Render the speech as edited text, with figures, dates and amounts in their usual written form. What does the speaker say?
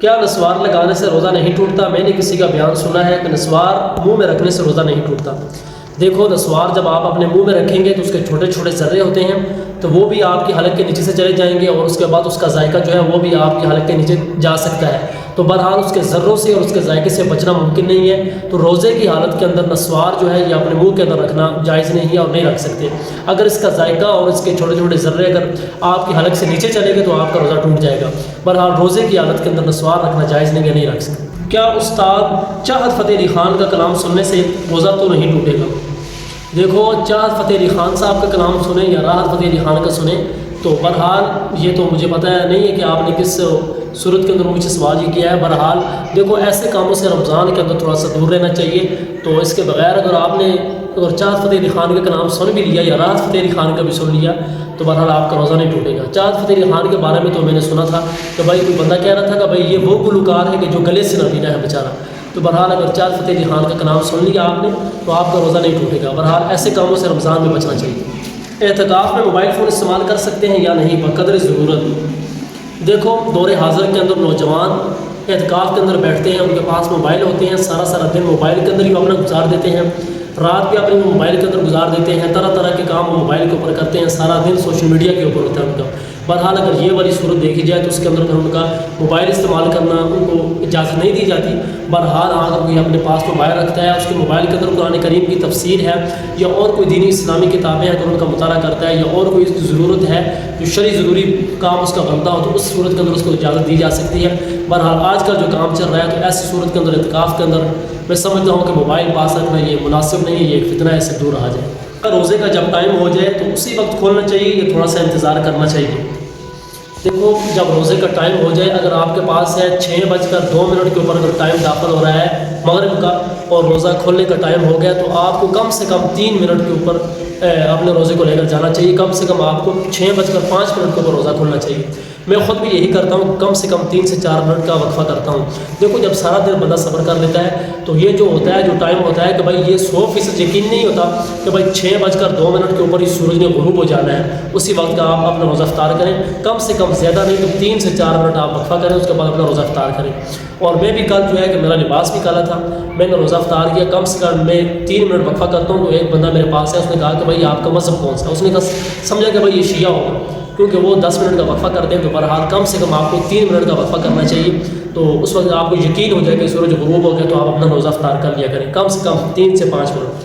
کیا نسوار لگانے سے روزہ نہیں ٹوٹتا؟ میں نے کسی کا بیان سنا ہے کہ نسوار منہ میں رکھنے سے روزہ نہیں ٹوٹتا۔ دیکھو، نسوار جب آپ اپنے منہ میں رکھیں گے تو اس کے چھوٹے چھوٹے ذرے ہوتے ہیں، تو وہ بھی آپ کی حلق کے نیچے سے چلے جائیں گے اور اس کے بعد اس کا ذائقہ جو ہے وہ بھی آپ کی حلق کے نیچے جا سکتا ہے۔ تو بہرحال اس کے ذروں سے اور اس کے ذائقے سے بچنا ممکن نہیں ہے۔ تو روزے کی حالت کے اندر نسوار جو ہے یہ اپنے منہ کے اندر رکھنا جائز نہیں ہے اور نہیں رکھ سکتے۔ اگر اس کا ذائقہ اور اس کے چھوٹے چھوٹے ذرے اگر آپ کی حلق سے نیچے چلے گئے تو آپ کا روزہ ٹوٹ جائے گا۔ بہرحال روزے کی حالت کے اندر نسوار رکھنا جائز نہیں ہے، نہیں رکھ سکتے۔ کیا استاد چاہت فتح علی خان کا کلام سننے سے روزہ تو نہیں ٹوٹے گا؟ دیکھو، چاہت فتح علی خان صاحب کا کلام سنیں یا راحت فتح علی خان کا سنیں، تو بہرحال یہ تو مجھے پتہ نہیں ہے کہ آپ نے کس صورت کے اندر مجھ سے سوال یہ کیا ہے۔ بہرحال دیکھو، ایسے کاموں سے رمضان کے اندر تھوڑا سا دور رہنا چاہیے۔ تو اس کے بغیر اگر آپ نے چاہت فتح علی خان کا کلام سن بھی لیا یا راحت فتح علی خان کا بھی سن لیا تو بہرحال آپ کا روزہ نہیں ٹوٹے گا۔ چاہت فتح علی خان کے بارے میں تو میں نے سنا تھا کہ بھائی کوئی بندہ کہہ رہا تھا کہ بھائی یہ وہ گلوکار ہے کہ جو گلے سے نہ پینا ہے بیچارہ۔ تو بہرحال اگر چاہت فتح علی خان کا کلام سن لیا آپ نے تو آپ کا روزہ نہیں ٹوٹے گا۔ بہرحال ایسے کاموں سے رمضان میں بچنا چاہیے۔ اعتکاف میں موبائل فون استعمال کر سکتے ہیں یا نہیں بقدر ضرورت؟ دیکھو، دور حاضر کے اندر نوجوان اعتکاف کے اندر بیٹھتے ہیں، ان کے پاس موبائل ہوتے ہیں، سارا دن موبائل کے اندر ہی اپنا گزار دیتے ہیں، رات بھی اپنے موبائل کے اندر گزار دیتے ہیں، طرح طرح کے کام وہ موبائل کے اوپر کرتے ہیں، سارا دن سوشل میڈیا کے اوپر ہوتا ہے ان کا۔ بہرحال اگر یہ والی صورت دیکھی جائے تو اس کے اندر ان کا موبائل استعمال کرنا ان کو اجازت نہیں دی جاتی۔ بہرحال اگر کوئی اپنے پاس موبائل رکھتا ہے، اس کے موبائل کے اندر قرآن کریم کی تفسیر ہے یا اور کوئی دینی اسلامی کتابیں اگر ان کا مطالعہ کرتا ہے یا اور کوئی ضرورت ہے جو شرعی ضروری کام اس کا بنتا ہو تو اس صورت کے اندر اس کو اجازت دی جا سکتی ہے۔ بہرحال آج کل جو کام چل رہا ہے تو ایسی صورت کے اندر اعتکاف کے اندر میں سمجھتا ہوں کہ موبائل پاس رکھنا یہ مناسب نہیں ہے، یہ ایک فتنہ ہے، اس سے دور رہا جائے۔ روزے کا جب ٹائم ہو جائے تو اسی وقت کھولنا چاہیے یا تھوڑا سا انتظار کرنا چاہیے؟ دیکھو، جب روزے کا ٹائم ہو جائے، اگر آپ کے پاس ہے 6:02 کے اوپر اگر ٹائم داخل ہو رہا ہے مغرب کا اور روزہ کھولنے کا ٹائم ہو گیا تو آپ کو کم سے کم 3 منٹ کے اوپر اپنے روزے کو لے کر جانا چاہیے۔ کم سے کم آپ کو 6:05 کے اوپر روزہ کھولنا چاہیے۔ میں خود بھی یہی کرتا ہوں، کم سے کم 3 سے 4 منٹ کا وقفہ کرتا ہوں۔ دیکھو، جب سارا دن بندہ صبر کر لیتا ہے تو یہ جو ہوتا ہے، جو ٹائم ہوتا ہے کہ بھائی یہ 100% یقین نہیں ہوتا کہ بھائی 6:02 کے اوپر ہی سورج نے غروب ہو جانا ہے، اسی وقت کا آپ اپنا روزہ افطار کریں۔ کم سے کم زیادہ نہیں تو 3 سے 4 منٹ آپ وقفہ کریں، اس کے بعد اپنا روزہ افطار کریں۔ اور میں بھی کل جو ہے کہ میرا لباس بھی کالا تھا، میں نے روزہ افطار کیا، کم سے کم میں 3 منٹ وقفہ کرتا ہوں۔ تو ایک بندہ میرے پاس ہے، اس نے کہا کہ بھائی آپ کا مذہب کون سا؟ اس نے کہا سمجھا کہ بھائی یہ شیعہ ہوگا، کیونکہ وہ 10 منٹ کا وقفہ کرتے ہیں۔ تو بہرحال کم سے کم آپ کو 3 منٹ کا وقفہ کرنا چاہیے، تو اس وقت آپ کو یقین ہو جائے کہ سورج غروب ہو گیا تو آپ اپنا روزہ افطار کر لیا کریں، کم سے کم 3 سے 5 منٹ۔